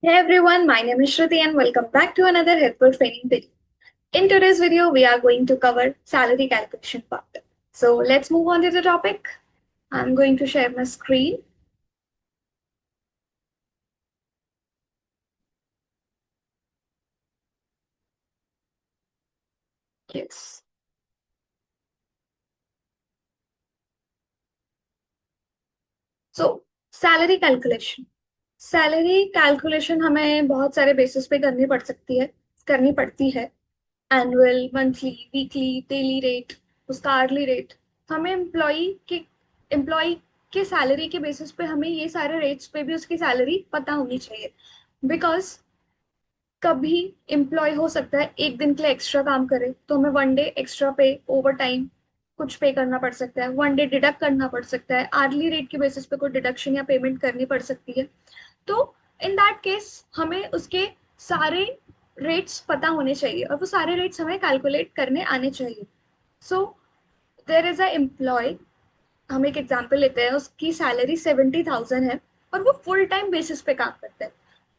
Hey everyone, my name is Shruti and welcome back to another helpful training video. In today's video, we are going to cover salary calculation part. So let's move on to the topic. I'm going to share my screen. Yes. So salary calculation हमें बहुत सारे basis पे करनी पड़ती है। Annual, monthly, weekly, daily rate, उसका early rate. हमें employ के सैलरी के बेसिस पे हमें ये सारे रेट्स पे भी उसकी सैलरी पता होनी चाहिए। बिकॉज कभी एम्प्लॉय हो सकता है एक दिन के लिए एक्स्ट्रा काम करे तो हमें वन डे एक्स्ट्रा पे, ओवर टाइम कुछ पे करना पड़ सकता है, वन डे डिडक्ट करना पड़ सकता है, आर्ली रेट के बेसिस पे कोई डिडक्शन या पेमेंट करनी पड़ सकती है। तो इन दैट केस हमें उसके सारे रेट्स पता होने चाहिए और वो सारे रेट्स हमें कैलकुलेट करने आने चाहिए। सो देर इज अ एम्प्लॉय, हम एक एग्जाम्पल लेते हैं, उसकी सैलरी 70,000 है और वो फुल टाइम बेसिस पे काम करता है।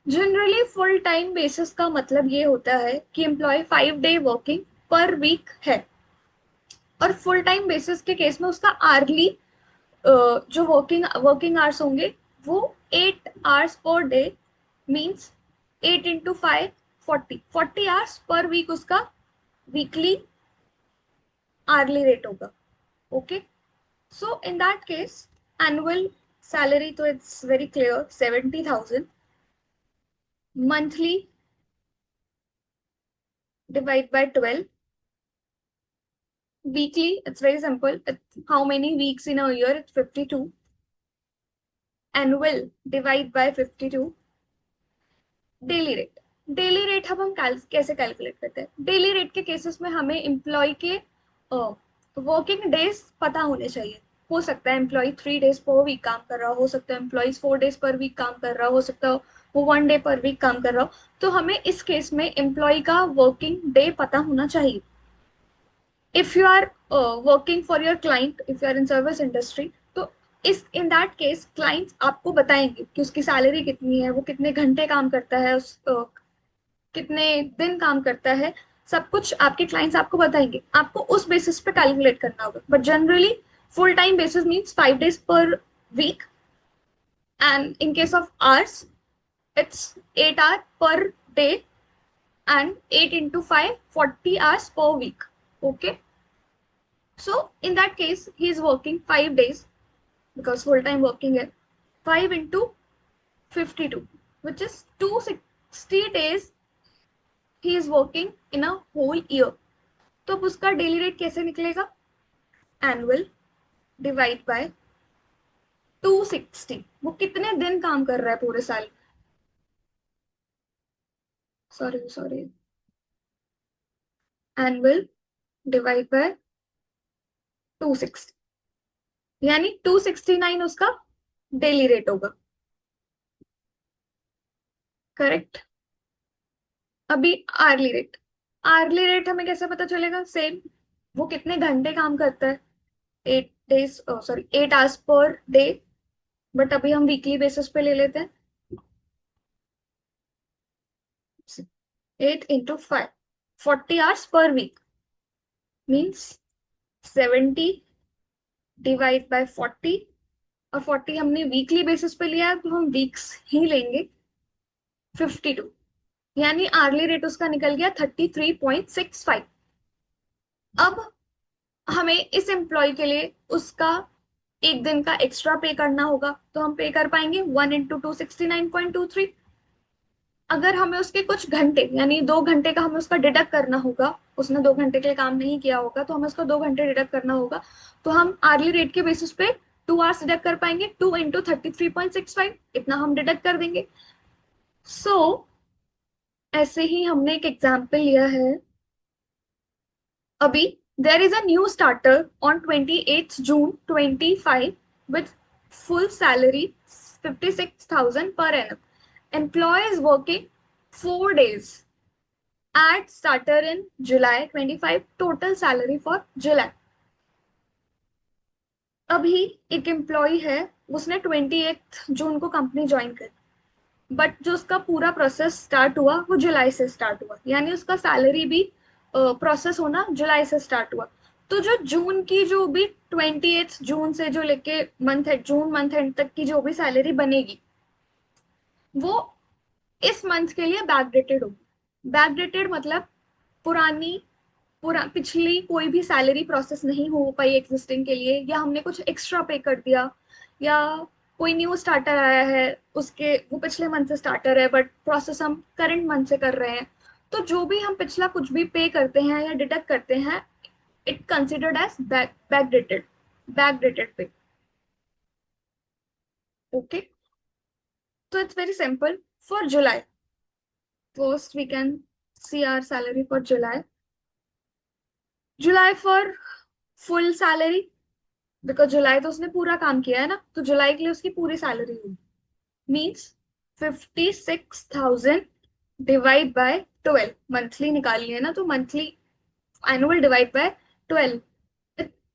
जनरली फुल टाइम बेसिस का मतलब ये होता है कि employ 5 day working per week है। और फुल टाइम बेसिस के केस में उसका आर्ली जो वर्किंग आवर्स होंगे वो 8 hours per day, means 8 into 5, 40 hours per week उसका वीकली आर्ली रेट होगा। Okay, so in that case annual salary तो it's very clear 70,000, monthly divide by 12, weekly it's very simple, it's how many weeks in a year, it's 52, annual divide by 52, daily rate हम कैसे calculate करते हैं? Daily rate के cases में हमें employ के working days पता होने चाहिए। हो सकता है एम्प्लॉय 3 डेज पर वीक काम कर रहा हो सकता है एम्प्लॉय 4 डेज पर वीक काम कर रहा हो सकता है वो वन डे पर वीक काम कर रहा हो। तो हमें इस केस में एम्प्लॉय का वर्किंग डे पता होना चाहिए। if you are working for your client, if you are in service industry, तो इस इन दैट केस क्लाइंट्स आपको बताएंगे कि उसकी सैलरी कितनी है, वो कितने घंटे काम करता है, कितने दिन काम करता है। सब कुछ आपके क्लाइंट्स आपको बताएंगे, आपको उस बेसिस पे कैलकुलेट करना होगा। But generally full time basis means 5 days per week, and in case of hours it's 8 hours per day, and 8 into 5, 40 hours per week. Okay, so in that case, he is working 5 days because full time working है, 5 into 52, which is 260 days he is working in a whole year. तो अब उसका daily rate कैसे निकलेगा? Annual divide bye 260, वो कितने दिन काम कर रहा है पूरे साल। Sorry sorry, annual divide bye 260, यानी 269 उसका डेली रेट होगा। करेक्ट। अभी आर्ली रेट हमें कैसे पता चलेगा? सेम, वो कितने घंटे काम करता है, 8 days, sorry 8 hours per day. But अभी हम वीकली बेसिस पे ले लेते हैं, 8 into 5, 40 hours per week, means 70 divide by 40, और 40 हमने वीकली बेसिस पे लिया है तो हम वीक्स ही लेंगे। 52, यानी आर्ली रेट उसका निकल गया 33.65। अब हमें इस एम्प्लॉय के लिए उसका एक दिन का एक्स्ट्रा पे करना होगा, तो हम पे कर पाएंगे 1 into 269.23। अगर हमें उसके कुछ घंटे यानी 2 घंटे का हमें उसका डिडक्ट करना होगा, उसने 2 घंटे के लिए काम नहीं किया होगा तो हमें उसका 2 घंटे डिडक्ट करना होगा, तो हम आर्ली रेट के बेसिस पे 2 hours डिडक्ट कर पाएंगे। 2 into 33.65, इतना हम डिडक्ट कर देंगे। सो ऐसे ही हमने एक एग्जाम्पल लिया है अभी। There is a new starter on 28th June 2025 with full salary 56,000 per annum. Employee is working 4 days at starter in July 25. Total salary for July. अभी एक एम्प्लॉय है, उसने 28 जून को कंपनी ज्वाइन कर, बट जो उसका पूरा प्रोसेस स्टार्ट हुआ वो जुलाई से स्टार्ट हुआ, यानी उसका सैलरी भी प्रोसेस होना जुलाई से स्टार्ट हुआ। तो जो जून की जो भी 28 जून से जो लेके month and, June month and तक की जो भी सैलरी बनेगी वो इस मंथ के लिए बैकडेटेड होगी। बैकडेटेड मतलब पुरानी पिछली कोई भी सैलरी प्रोसेस नहीं हो पाई एग्जिस्टिंग के लिए, या हमने कुछ एक्स्ट्रा पे कर दिया, या कोई न्यू स्टार्टर आया है, उसके वो पिछले मंथ से स्टार्टर है बट प्रोसेस हम करंट मंथ से कर रहे हैं, तो जो भी हम पिछला कुछ भी पे करते हैं या डिडक्ट करते हैं, it considered as backdated, backdated pay. Okay, तो it's very simple. For July, first we can see our salary for July. July for full salary, because July तो उसने पूरा काम किया है ना, तो जुलाई के लिए उसकी पूरी सैलरी हुई, मीन्स 56,000 डिवाइड बाय 12, मंथली निकाली है ना, तो monthly annual divide by 12,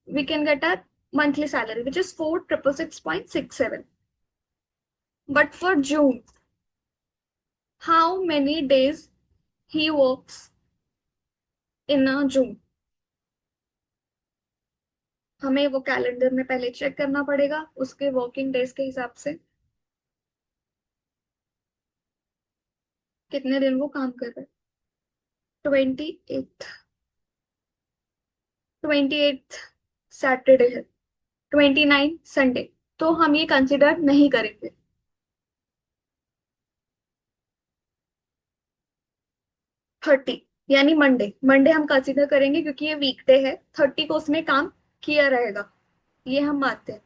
we can get a monthly salary which is 4,666.67. But for June, how many days he works in a June? हमें वो कैलेंडर में पहले चेक करना पड़ेगा उसके वर्किंग डेज के हिसाब से कितने दिन वो काम कर रहा है। 28, 28 सैटरडे है, 29 संडे, तो हम ये कंसिडर नहीं करेंगे। 30 यानी मंडे, मंडे हम कंसिडर करेंगे क्योंकि ये वीकडे है, 30 को उसने काम किया रहेगा, ये हम मानते हैं।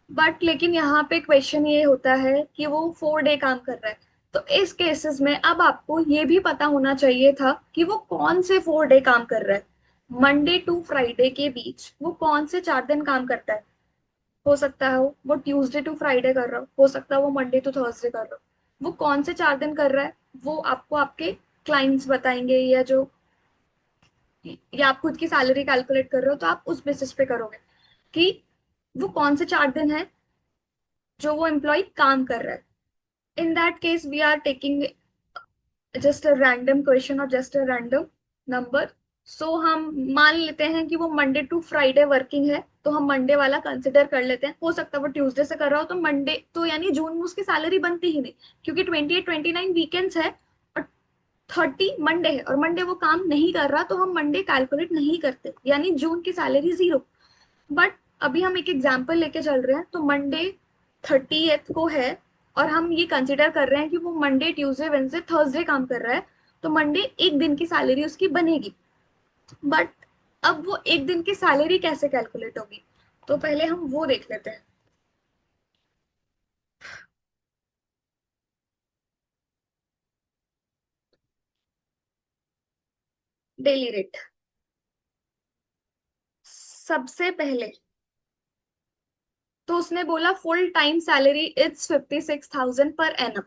बट लेकिन यहाँ पे क्वेश्चन ये होता है कि वो 4 डे काम कर रहा है, तो इस केसेस में अब आपको ये भी पता होना चाहिए था कि वो कौन से 4 डे काम कर रहा है। मंडे टू फ्राइडे के बीच वो कौन से 4 दिन काम करता है। हो सकता है वो ट्यूसडे टू फ्राइडे कर रहा हो सकता है वो मंडे टू थर्सडे कर रहा हो, वो कौन से 4 दिन कर रहा है वो आपको आपके क्लाइंट्स बताएंगे, या आप खुद की सैलरी कैलकुलेट कर रहे हो तो आप उस बेसिस पे करोगे कि वो कौन से 4 दिन है जो वो एम्प्लॉय काम कर रहा है। In that case we are taking just a random question और just a random number. So हम मान लेते हैं कि वो मंडे टू फ्राइडे वर्किंग है, तो हम मंडे वाला कंसिडर कर लेते हैं। हो सकता है वो ट्यूसडे से कर रहा हो, तो मंडे तो यानी जून में उसकी सैलरी बनती ही नहीं, क्योंकि 28-29 वीकेंड्स है और 30 मंडे है, और मंडे वो काम नहीं कर रहा, तो हम मंडे कैलकुलेट नहीं करते, यानी जून की सैलरी जीरो। बट अभी हम एक एग्जाम्पल लेके चल रहे हैं, तो मंडे 30th को है और हम ये कंसिडर कर रहे हैं कि वो मंडे ट्यूसडे वेंसडे थर्सडे काम कर रहा है, तो मंडे एक दिन की सैलरी उसकी बनेगी। बट अब वो एक दिन की सैलरी कैसे कैलकुलेट होगी, तो पहले हम वो देख लेते हैं। डेली रेट, सबसे पहले तो उसने बोला full time salary it's 56,000 per annum,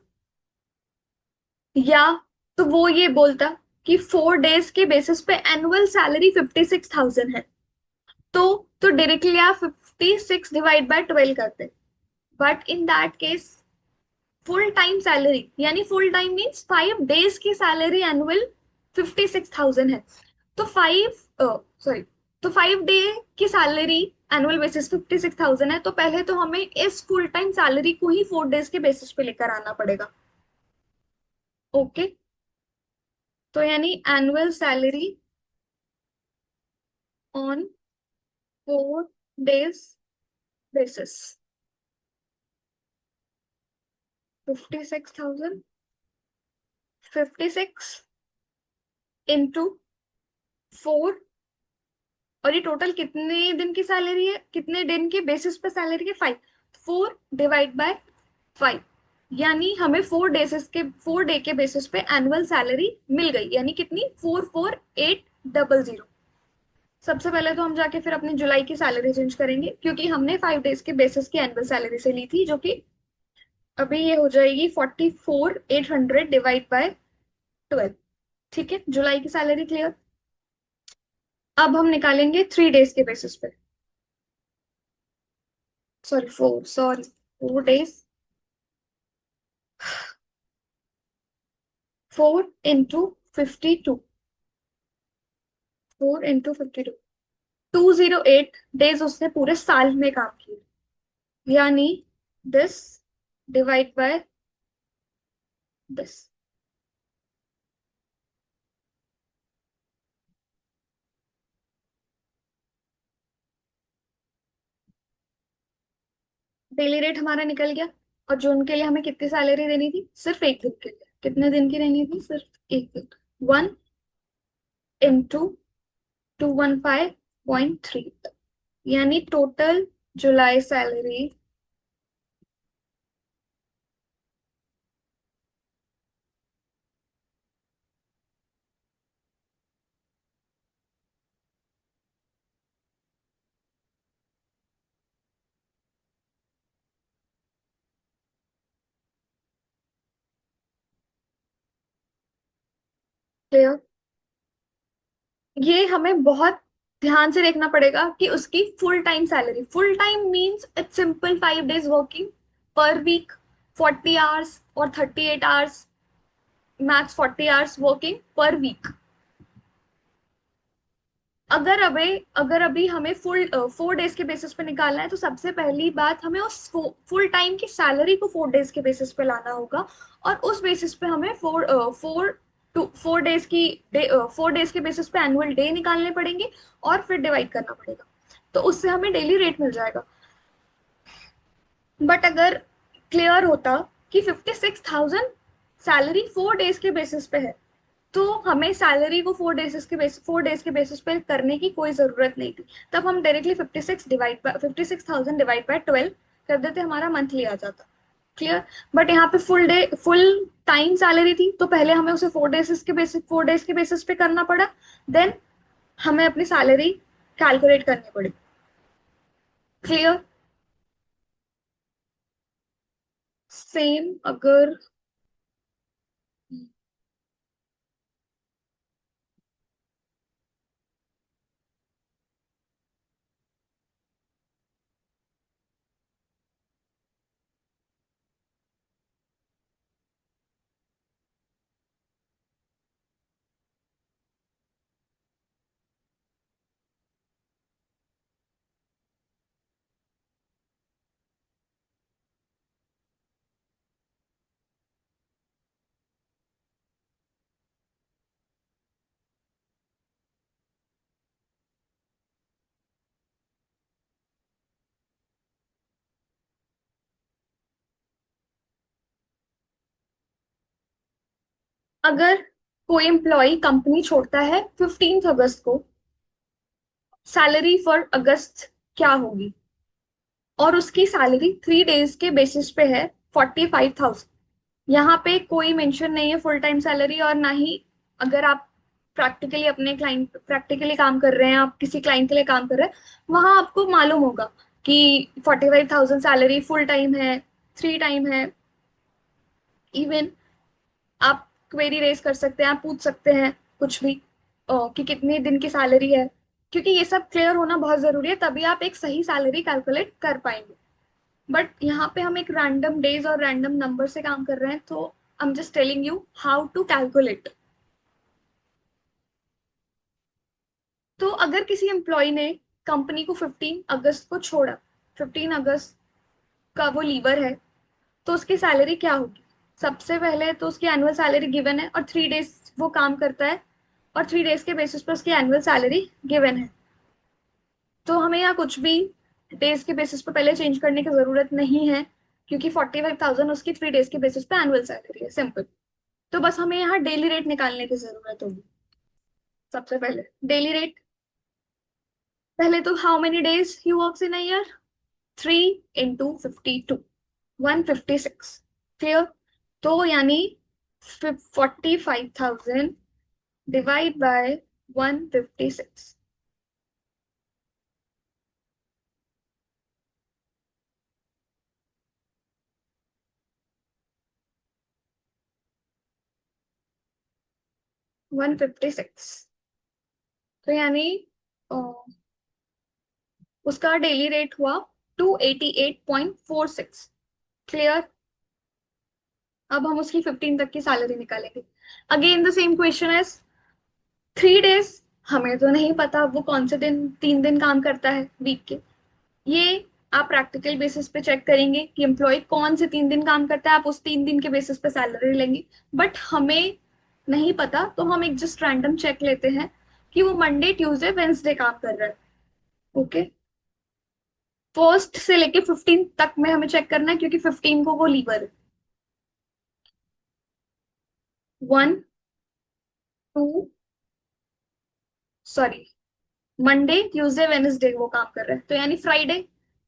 या तो वो ये बोलता कि 4 डेज के बेसिस पे एनुअल सैलरी 56,000 है, तो डायरेक्टली आप 56 डिवाइड बाय 12 करते। But in that case full time salary यानी फुल टाइम मीन्स 5 डेज की सैलरी एनुअल 56,000 है, तो 5 तो 5 डे की सैलरी एनुअल बेसिस 56,000 है, तो पहले तो हमें इस फुल टाइम सैलरी को ही 4 डेज के बेसिस पे लेकर आना पड़ेगा। ओके, तो यानी annual salary on 4 days basis 56,000, 56 into 4, और ये टोटल कितने दिन की सैलरी है, कितने दिन के बेसिस पे सैलरी है, 5, 4 डिवाइड बाय 5, यानी हमें 4 डे के बेसिस पे एनुअल सैलरी मिल गई, यानी कितनी, 44,800। सबसे पहले तो हम जाके फिर अपनी जुलाई की सैलरी चेंज करेंगे, क्योंकि हमने 5 डेज के बेसिस की एनुअल सैलरी से ली थी, जो कि अभी ये हो जाएगी 44,800 डिवाइड बाय 12। ठीक है, जुलाई की सैलरी क्लियर। अब हम निकालेंगे 3 डेज के बेसिस पे, sorry 4 days 4 into 52, 4 into 52, 208 days उसने पूरे साल में काम किया, यानी this divide by this. Daily rate हमारा निकल गया। और जून के लिए हमें कितनी सैलरी देनी थी? सिर्फ एक दिन के लिए। कितने दिन की देनी थी? सिर्फ एक दिन। 1 into 215.3, यानी टोटल जुलाई सैलरी। क्लियर? ये हमें बहुत ध्यान से देखना पड़ेगा कि उसकी full time salary, full time means it's simple 5 days working per week, 40 hours और 38 hours, max 40 hours working per week. अगर अभी हमें 4 डेज के बेसिस पे निकालना है, तो सबसे पहली बात हमें उस फुल टाइम की सैलरी को 4 डेज के बेसिस पे लाना होगा। और उस बेसिस पे हमें 4 डेज की 4 डेज के बेसिस पे एनुअल डे निकालने पड़ेंगे और फिर डिवाइड करना पड़ेगा। तो उससे हमें डेली रेट मिल जाएगा। बट अगर क्लियर होता कि 56,000 सैलरी 4 डेज के बेसिस पे है, तो हमें सैलरी को 4 डेज के बेसिस पे करने की कोई जरूरत नहीं थी। तब हम डायरेक्टली 56,000 डिवाइड बाय 12 कर देते, हमारा मंथली आ जाता। क्लियर? बट यहाँ पे फुल टाइम सैलरी थी, तो पहले हमें उसे 4 डेज के बेसिस पे करना पड़ा। देन हमें अपनी सैलरी कैलकुलेट करनी पड़ी। क्लियर? सेम अगर अगर कोई एम्प्लॉय कंपनी छोड़ता है 15 अगस्त को, सैलरी फॉर अगस्त क्या होगी? और उसकी सैलरी 3 डेज के बेसिस पे है 45,000। यहाँ पे कोई मेंशन नहीं है फुल टाइम सैलरी, और ना ही अगर आप प्रैक्टिकली काम कर रहे हैं, आप किसी क्लाइंट के लिए काम कर रहे हैं, वहां आपको मालूम होगा कि 45,000 सैलरी फुल टाइम है, 3 टाइम है। इवन आप क्वेरी रेज कर सकते हैं, आप पूछ सकते हैं कुछ भी कि कितने दिन की सैलरी है, क्योंकि ये सब क्लियर होना बहुत जरूरी है, तभी आप एक सही सैलरी कैलकुलेट कर पाएंगे। बट यहाँ पे हम एक रैंडम डेज और रैंडम नंबर से काम कर रहे हैं, तो I am just telling you how to calculate. तो अगर किसी एम्प्लॉय ने कंपनी को 15 अगस्त को छोड़ा, 15 अगस्त का वो लीवर है, तो उसकी सैलरी क्या होगी? सबसे पहले तो उसकी एनुअल सैलरी गिवन है और 3 डेज वो काम करता है, और 3 डेज के बेसिस पर उसकी एनुअल सैलरी गिवन है। तो हमें यहाँ कुछ भी डेज के बेसिस पे पहले चेंज करने की जरूरत नहीं है, क्योंकि 45,000 उसकी 3 डेज के बेसिस पे एनुअल सैलरी है। सिंपल। तो बस हमें यहाँ डेली रेट निकालने की जरूरत होगी। सबसे पहले डेली रेट, पहले तो how many days he works in a year? 3 into 52, 156। Clear? तो यानी 45,000 डिवाइड बाय 156। 156, तो यानी अ, उसका डेली रेट हुआ 288.46। क्लियर? अब हम उसकी 15 तक की सैलरी निकालेंगे। Again the same question is 3 days, हमें तो नहीं पता वो कौन से दिन, 3 दिन काम करता है वीक के। ये आप प्रैक्टिकल बेसिस पे चेक करेंगे कि एम्प्लॉय कौन से 3 दिन काम करता है, आप उस 3 दिन के बेसिस पे सैलरी लेंगे। बट हमें नहीं पता, तो हम एक जस्ट रैंडम चेक लेते हैं कि वो मंडे ट्यूसडे वेंसडे काम कर रहा है। ओके, फर्स्ट से लेके 15 तक में हमें चेक करना है, क्योंकि 15 को वो लीवर है। 1 2, सॉरी, मंडे ट्यूसडे वेनेसडे वो काम कर रहा है, तो यानी फ्राइडे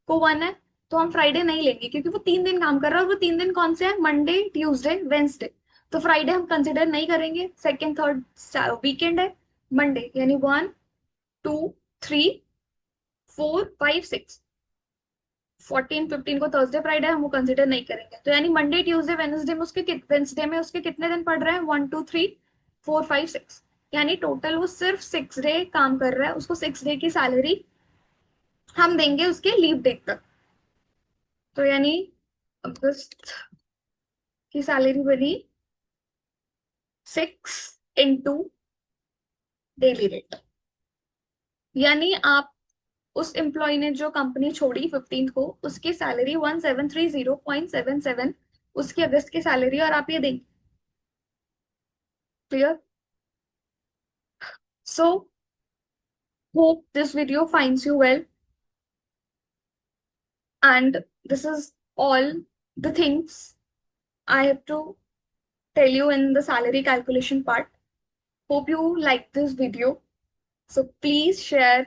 को 1 है। तो हम फ्राइडे नहीं लेंगे, क्योंकि वो 3 दिन काम कर रहा है, और वो 3 दिन कौन से हैं, मंडे ट्यूसडे वेंसडे। तो फ्राइडे हम कंसिडर नहीं करेंगे, सेकेंड थर्ड वीकेंड है। मंडे यानी 1 2 3 4 5 6, 14 15 को थर्सडे फ्राइडे, हम वो कंसिडर नहीं करेंगे। तो यानी मंडे ट्यूसडे वेनेसडे में उसके कितने दिन पड़ रहे हैं, 1 2 3 4 5 6, यानी टोटल वो सिर्फ 6 डे काम कर रहा है, उसको 6 डे की सैलरी हम देंगे उसके लीव डेट तक। तो यानी अगस्त की सैलरी बनी 6 इंटू डेली रेट। यानी आप उस एम्प्लॉय ने जो कंपनी छोड़ी 15 को, उसकी सैलरी 1730.77 उसकी अगस्त की सैलरी, और आप ये देंगे। Clear? So hope this video finds you well, and this is all the things I have to tell you in the salary calculation part. Hope you like this video. So please share,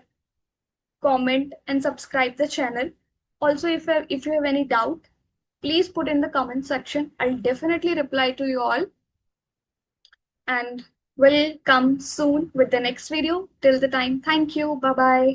comment, and subscribe the channel. Also, if you have any doubt, please put in the comment section. I'll definitely reply to you all, and will come soon with the next video. Till the time, thank you. Bye bye.